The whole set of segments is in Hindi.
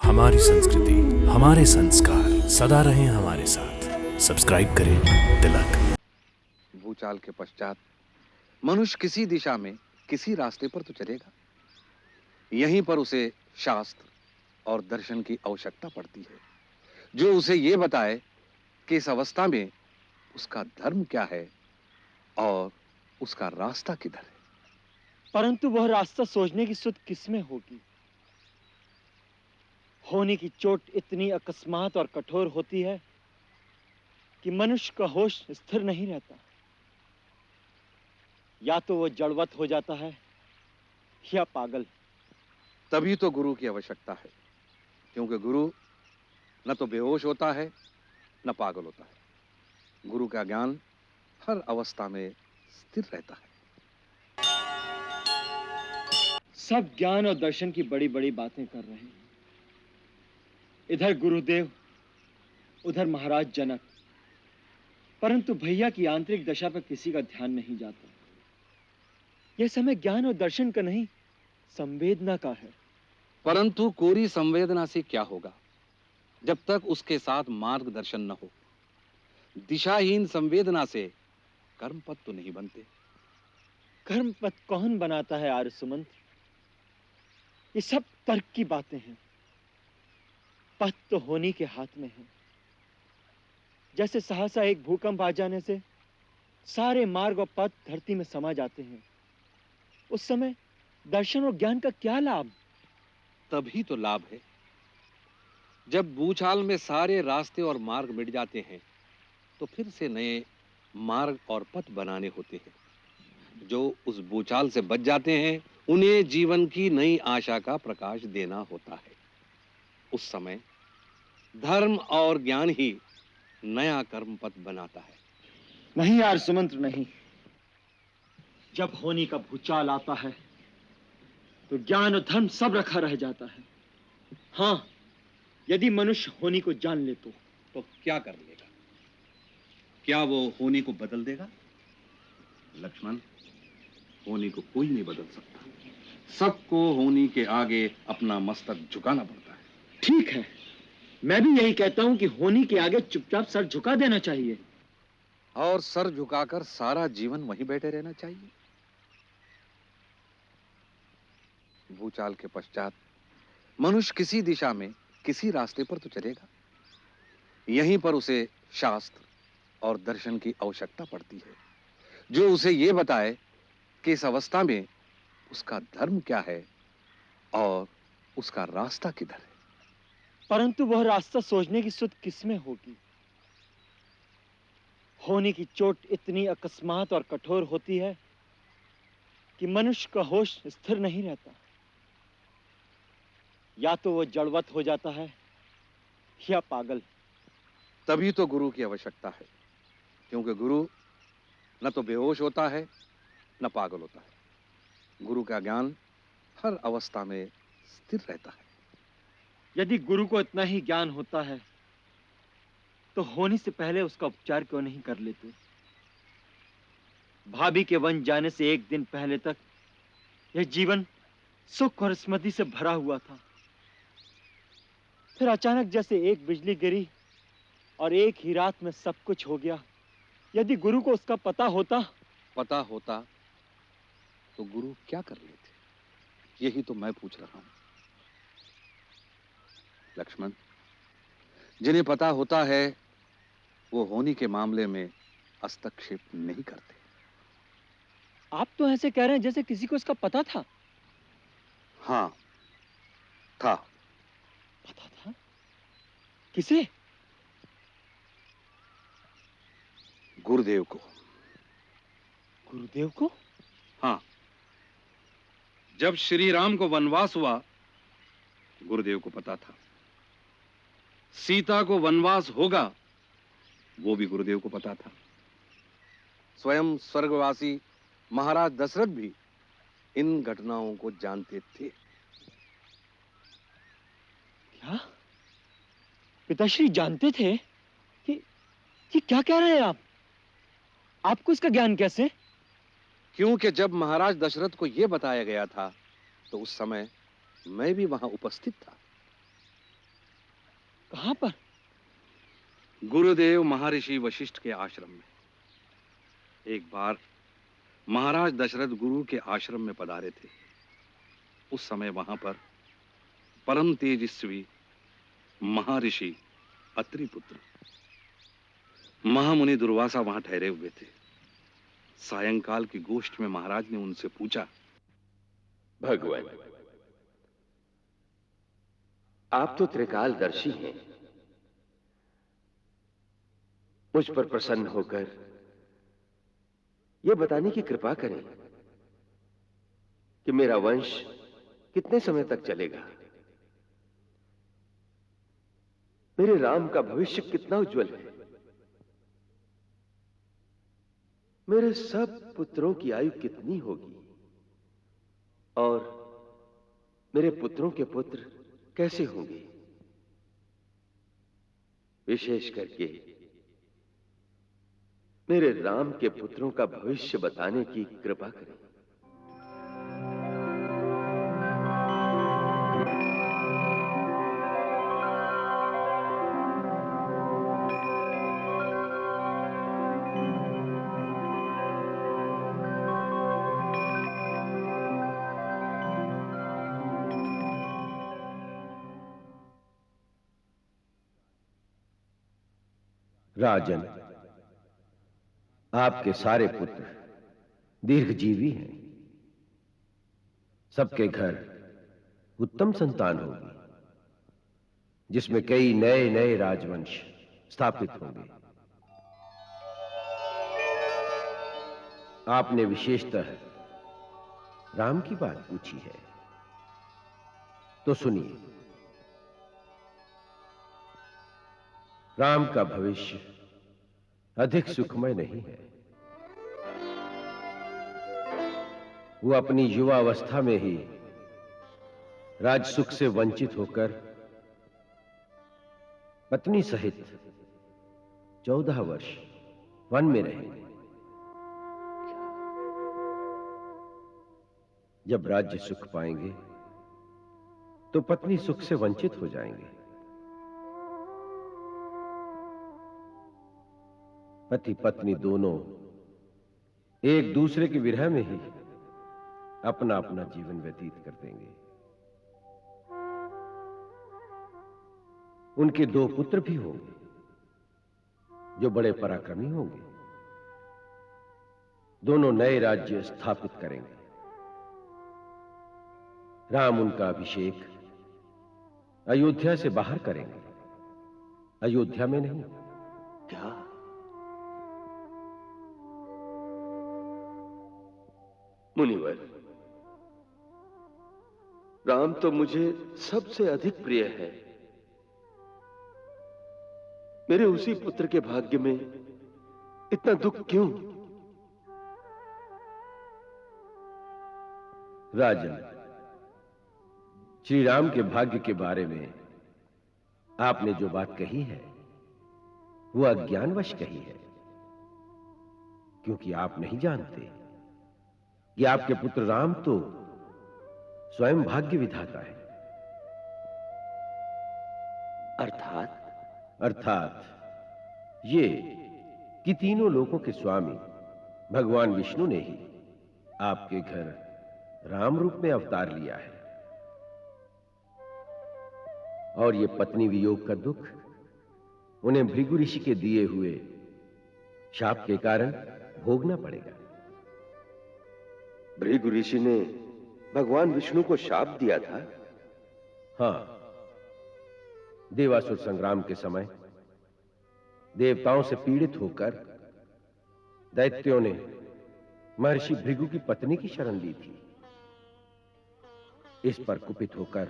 हमारी संस्कृति, हमारे संस्कार सदा रहें हमारे साथ। सब्सक्राइब करें तिलक। भूचाल के पश्चात मनुष्य किसी दिशा में किसी रास्ते पर तो चलेगा। यहीं पर उसे शास्त्र और दर्शन की आवश्यकता पड़ती है, जो उसे यह बताए कि इस अवस्था में उसका धर्म क्या है और उसका रास्ता किधर है। परंतु वह रास्ता सोचने की सुध किसमें होगी? होने की चोट इतनी अकस्मात और कठोर होती है कि मनुष्य का होश स्थिर नहीं रहता। या तो वो जड़वत हो जाता है या पागल। तभी तो गुरु की आवश्यकता है, क्योंकि गुरु न तो बेहोश होता है न पागल होता है। गुरु का ज्ञान हर अवस्था में स्थिर रहता है। सब ज्ञान और दर्शन की बड़ी बड़ी बातें कर रहे हैं। इधर गुरुदेव, उधर महाराज जनक, परंतु भैया की आंतरिक दशा पर किसी का ध्यान नहीं जाता। यह समय ज्ञान और दर्शन का नहीं, संवेदना का है। परंतु कोरी संवेदना से क्या होगा जब तक उसके साथ मार्गदर्शन न हो। दिशाहीन संवेदना से कर्म पथ तो नहीं बनते। कर्म पथ कौन बनाता है आर्य सुमंत? ये सब तर्क की बातें हैं। पथ तो होनी के हाथ में है। जैसे सहसा एक भूकंप आ जाने से सारे मार्ग और पथ धरती में समा जाते हैं, उस समय दर्शन और ज्ञान का क्या लाभ? तभी तो लाभ है जब भूचाल में सारे रास्ते और मार्ग मिट जाते हैं, तो फिर से नए मार्ग और पथ बनाने होते हैं। जो उस भूचाल से बच जाते हैं, उन्हें जीवन की नई आशा का प्रकाश देना होता है। उस समय धर्म और ज्ञान ही नया कर्म पथ बनाता है। नहीं यार सुमंत्र, नहीं। जब होनी का भूचाल आता है तो ज्ञान और धर्म सब रखा रह जाता है। हाँ, यदि मनुष्य होनी को जान ले तो क्या कर लेगा? क्या वो होनी को बदल देगा? लक्ष्मण, होनी को कोई नहीं बदल सकता। सबको होनी के आगे अपना मस्तक झुकाना पड़ता है। ठीक है, मैं भी यही कहता हूं कि होनी के आगे चुपचाप सर झुका देना चाहिए। और सर झुकाकर सारा जीवन वहीं बैठे रहना चाहिए। भूचाल के पश्चात मनुष्य किसी दिशा में किसी रास्ते पर तो चलेगा। यहीं पर उसे शास्त्र और दर्शन की आवश्यकता पड़ती है, जो उसे यह बताए कि इस अवस्था में उसका धर्म क्या है और उसका रास्ता किधर है। परंतु वह रास्ता सोचने की सुध किसमें होगी? होने की चोट इतनी अकस्मात और कठोर होती है कि मनुष्य का होश स्थिर नहीं रहता। या तो वो जड़वत हो जाता है या पागल। तभी तो गुरु की आवश्यकता है, क्योंकि गुरु न तो बेहोश होता है न पागल होता है। गुरु का ज्ञान हर अवस्था में स्थिर रहता है। यदि गुरु को इतना ही ज्ञान होता है तो होने से पहले उसका उपचार क्यों नहीं कर लेते? भाभी के वन जाने से एक दिन पहले तक यह जीवन सुख और स्मृति से भरा हुआ था। फिर अचानक जैसे एक बिजली गिरी और एक ही रात में सब कुछ हो गया। यदि गुरु को उसका पता होता तो गुरु क्या कर लेते? यही तो मैं पूछ रहा हूं। लक्ष्मण, जिन्हें पता होता है वो होनी के मामले में हस्तक्षेप नहीं करते। आप तो ऐसे कह रहे हैं जैसे किसी को इसका पता था। हाँ, था। पता था? किसे? गुरुदेव को। गुरुदेव को? हाँ, जब श्री राम को वनवास हुआ, गुरुदेव को पता था। सीता को वनवास होगा, वो भी गुरुदेव को पता था। स्वयं स्वर्गवासी महाराज दशरथ भी इन घटनाओं को जानते थे। क्या पिताश्री जानते थे? कि क्या कह रहे हैं आप? आपको इसका ज्ञान कैसे? क्योंकि जब महाराज दशरथ को यह बताया गया था, तो उस समय मैं भी वहां उपस्थित था। कहां पर? गुरुदेव महर्षि वशिष्ठ के आश्रम में। एक बार महाराज दशरथ गुरु के आश्रम में पधारे थे। उस समय वहां पर परम तेजस्वी महर्षि अत्रि पुत्र महामुनि दुर्वासा वहां ठहरे हुए थे। सायंकाल की गोष्ठ में महाराज ने उनसे पूछा, भगवान, आप तो त्रिकालदर्शी हैं। मुझ पर प्रसन्न होकर यह बताने की कृपा करें कि मेरा वंश कितने समय तक चलेगा, मेरे राम का भविष्य कितना उज्जवल है, मेरे सब पुत्रों की आयु कितनी होगी और मेरे पुत्रों के पुत्र कैसे होंगे। विशेष करके मेरे राम के पुत्रों का भविष्य बताने की कृपा करें। राजन, आपके सारे पुत्र दीर्घजीवी हैं। सबके घर उत्तम संतान होगी, जिसमें कई नए नए राजवंश स्थापित होंगे। आपने विशेषतः राम की बात पूछी है, तो सुनिए। राम का भविष्य अधिक सुखमय नहीं है। वो अपनी युवावस्था में ही राजसुख से वंचित होकर पत्नी सहित 14 वर्ष वन में रहेंगे। जब राज्य सुख पाएंगे तो पत्नी सुख से वंचित हो जाएंगे। पति पत्नी दोनों एक दूसरे के विरह में ही अपना अपना जीवन व्यतीत कर देंगे। उनके 2 पुत्र भी होंगे जो बड़े पराक्रमी होंगे। दोनों नए राज्य स्थापित करेंगे। राम उनका अभिषेक अयोध्या से बाहर करेंगे, अयोध्या में नहीं। क्या? मुनिवर, राम तो मुझे सबसे अधिक प्रिय है। मेरे उसी पुत्र के भाग्य में इतना दुख क्यों? राजन, श्री राम के भाग्य के बारे में आपने जो बात कही है वो अज्ञानवश कही है, क्योंकि आप नहीं जानते कि आपके पुत्र राम तो स्वयं भाग्य विधाता है। अर्थात ये कि तीनों लोकों के स्वामी भगवान विष्णु ने ही आपके घर राम रूप में अवतार लिया है। और ये पत्नी वियोग का दुख उन्हें भृगु ऋषि के दिए हुए शाप के कारण भोगना पड़ेगा। भृगु ऋषि ने भगवान विष्णु को शाप दिया था? हां, देवासुर संग्राम के समय देवताओं से पीड़ित होकर दैत्यों ने महर्षि भृगु की पत्नी की शरण ली थी। इस पर कुपित होकर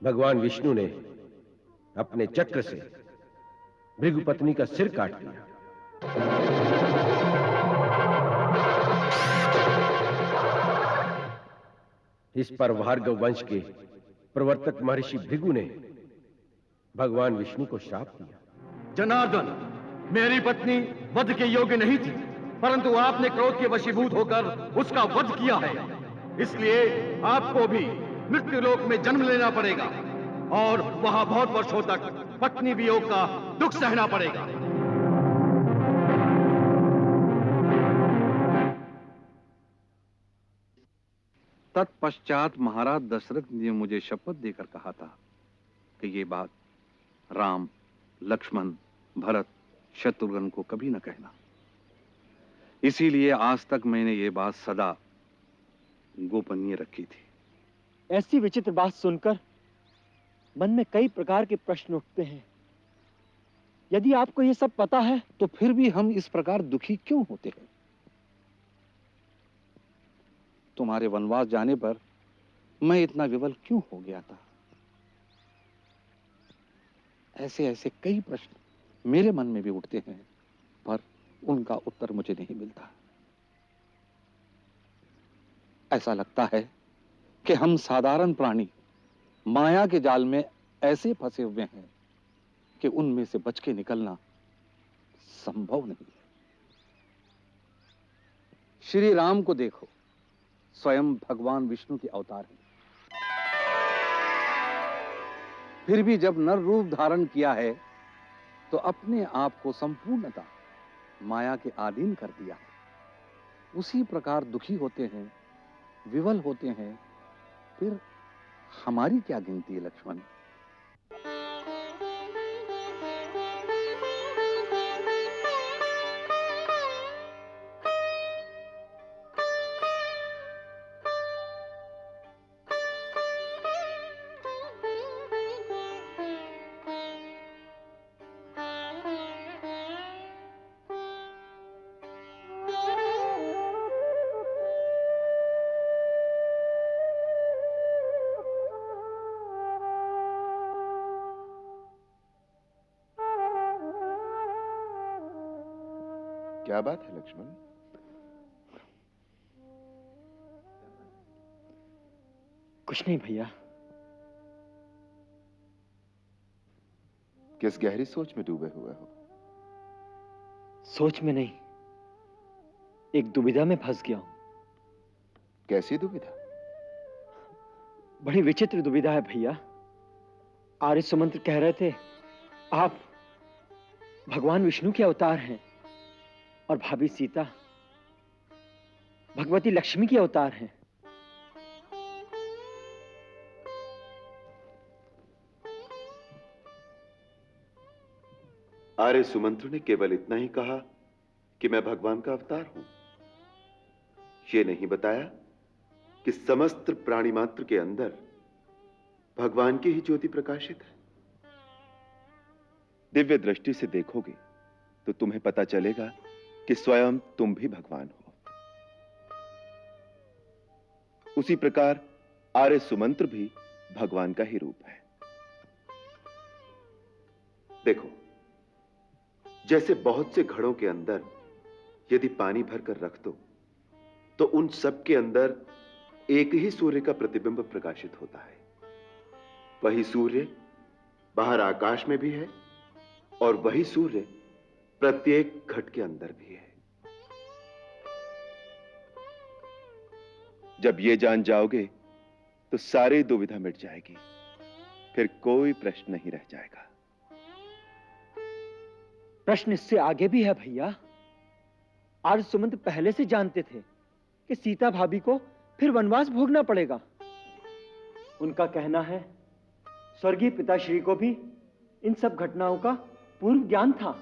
भगवान विष्णु ने अपने चक्र से भृगु पत्नी का सिर काट दिया। इस पर भार्गव वंश के प्रवर्तक महर्षि भृगु ने भगवान विष्णु को श्राप दिया। जनार्दन, मेरी पत्नी वध के योग्य नहीं थी, परंतु आपने क्रोध के वशीभूत होकर उसका वध किया है। इसलिए आपको भी मृत्यु लोक में जन्म लेना पड़ेगा। और वहां बहुत वर्षों तक पत्नी वियोग का दुख सहना पड़ेगा। तत्पश्चात महाराज दशरथ ने मुझे शपथ देकर कहा था कि ये बात राम, लक्ष्मण, भरत, शत्रुघ्न को कभी न कहना। इसीलिए आज तक मैंने ये बात सदा गोपनीय रखी थी। ऐसी विचित्र बात सुनकर मन में कई प्रकार के प्रश्न उठते हैं। यदि आपको ये सब पता है तो फिर भी हम इस प्रकार दुखी क्यों होते हैं? तुम्हारे वनवास जाने पर मैं इतना विवल क्यों हो गया था? ऐसे ऐसे कई प्रश्न मेरे मन में भी उठते हैं, पर उनका उत्तर मुझे नहीं मिलता। ऐसा लगता है कि हम साधारण प्राणी माया के जाल में ऐसे फंसे हुए हैं कि उनमें से बच के निकलना संभव नहीं है। श्री राम को देखो, स्वयं भगवान विष्णु के अवतार हैं। फिर भी जब नर रूप धारण किया है तो अपने आप को संपूर्णतः माया के अधीन कर दिया है। उसी प्रकार दुखी होते हैं, विवल होते हैं। फिर हमारी क्या गिनती है लक्ष्मण? क्या बात है लक्ष्मण? कुछ नहीं भैया। किस गहरी सोच में डूबे हुए हो? सोच में नहीं, एक दुविधा में फंस गया हूं। कैसी दुविधा? बड़ी विचित्र दुविधा है भैया। आर्य सुमंत्र कह रहे थे आप भगवान विष्णु के अवतार हैं और भाभी सीता भगवती लक्ष्मी के अवतार हैं। आर्य सुमंत्र ने केवल इतना ही कहा कि मैं भगवान का अवतार हूं। ये नहीं बताया कि समस्त प्राणी मात्र के अंदर भगवान की ही ज्योति प्रकाशित है। दिव्य दृष्टि से देखोगे तो तुम्हें पता चलेगा कि स्वयं तुम भी भगवान हो। उसी प्रकार आर्य सुमंत्र भी भगवान का ही रूप है। देखो, जैसे बहुत से घड़ों के अंदर यदि पानी भरकर रख दो तो उन सब के अंदर एक ही सूर्य का प्रतिबिंब प्रकाशित होता है। वही सूर्य बाहर आकाश में भी है और वही सूर्य प्रत्येक घट के अंदर भी है। जब ये जान जाओगे तो सारी दुविधा मिट जाएगी, फिर कोई प्रश्न नहीं रह जाएगा। प्रश्न इससे आगे भी है भैया। आर्य सुमंत्र पहले से जानते थे कि सीता भाभी को फिर वनवास भोगना पड़ेगा। उनका कहना है स्वर्गीय पिताश्री को भी इन सब घटनाओं का पूर्व ज्ञान था।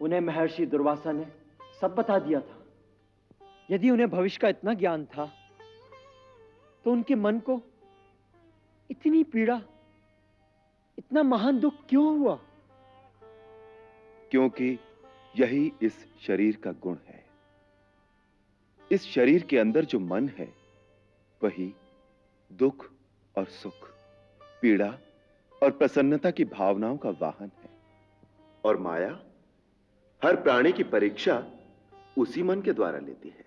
उन्हें महर्षि दुर्वासा ने सब बता दिया था। यदि उन्हें भविष्य का इतना ज्ञान था तो उनके मन को इतनी पीड़ा, इतना महान दुख क्यों हुआ? क्योंकि यही इस शरीर का गुण है। इस शरीर के अंदर जो मन है वही दुख और सुख, पीड़ा और प्रसन्नता की भावनाओं का वाहन है। और माया हर प्राणी की परीक्षा उसी मन के द्वारा लेती है।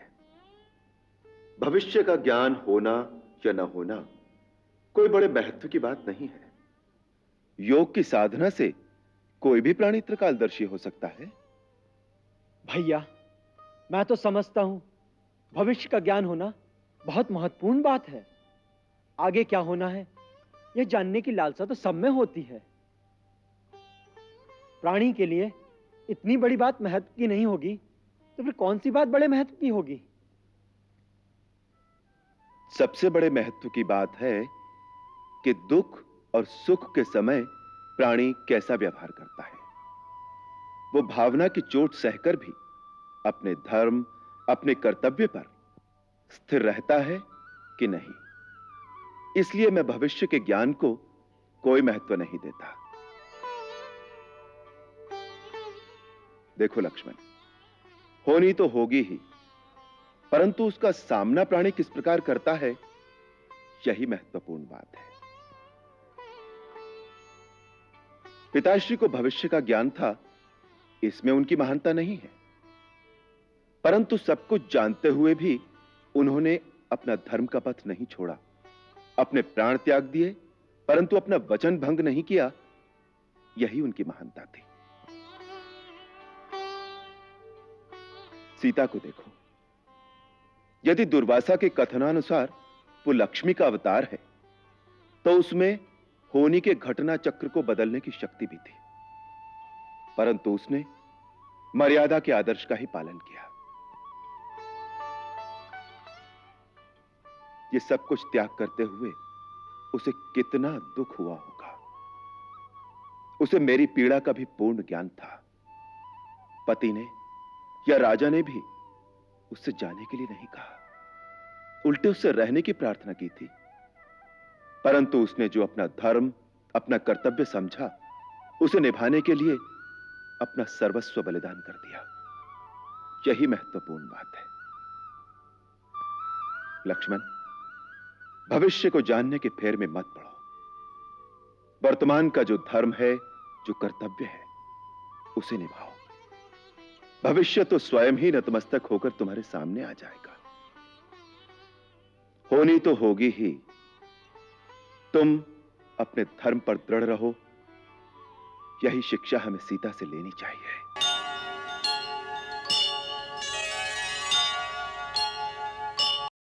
भविष्य का ज्ञान होना या न होना कोई बड़े महत्व की बात नहीं है। योग की साधना से कोई भी प्राणी त्रिकालदर्शी हो सकता है। भैया, मैं तो समझता हूं भविष्य का ज्ञान होना बहुत महत्वपूर्ण बात है। आगे क्या होना है यह जानने की लालसा तो सब में होती है। प्राणी के लिए इतनी बड़ी बात महत्व की नहीं होगी तो फिर कौन सी बात बड़े महत्व की होगी? सबसे बड़े महत्व की बात है कि दुख और सुख के समय प्राणी कैसा व्यवहार करता है। वो भावना की चोट सहकर भी अपने धर्म, अपने कर्तव्य पर स्थिर रहता है कि नहीं। इसलिए मैं भविष्य के ज्ञान को कोई महत्व नहीं देता। देखो लक्ष्मण, होनी तो होगी ही, परंतु उसका सामना प्राणी किस प्रकार करता है, यही महत्वपूर्ण बात है। पिताश्री को भविष्य का ज्ञान था, इसमें उनकी महानता नहीं है, परंतु सब कुछ जानते हुए भी उन्होंने अपना धर्म का पथ नहीं छोड़ा, अपने प्राण त्याग दिए, परंतु अपना वचन भंग नहीं किया, यही उनकी महानता थी। सीता को देखो, यदि दुर्वासा के कथनानुसार वो लक्ष्मी का अवतार है, तो उसमें होनी के घटना चक्र को बदलने की शक्ति भी थी, परंतु उसने मर्यादा के आदर्श का ही पालन किया। ये सब कुछ त्याग करते हुए उसे कितना दुख हुआ होगा। उसे मेरी पीड़ा का भी पूर्ण ज्ञान था। पति ने या राजा ने भी उससे जाने के लिए नहीं कहा, उल्टे उससे रहने की प्रार्थना की थी, परंतु उसने जो अपना धर्म, अपना कर्तव्य समझा, उसे निभाने के लिए अपना सर्वस्व बलिदान कर दिया। यही महत्वपूर्ण बात है। लक्ष्मण, भविष्य को जानने के फेर में मत पड़ो। वर्तमान का जो धर्म है, जो कर्तव्य है, उसे निभाओ। भविष्य तो स्वयं ही नतमस्तक होकर तुम्हारे सामने आ जाएगा। होनी तो होगी ही। तुम अपने धर्म पर दृढ़ रहो, यही शिक्षा हमें सीता से लेनी चाहिए।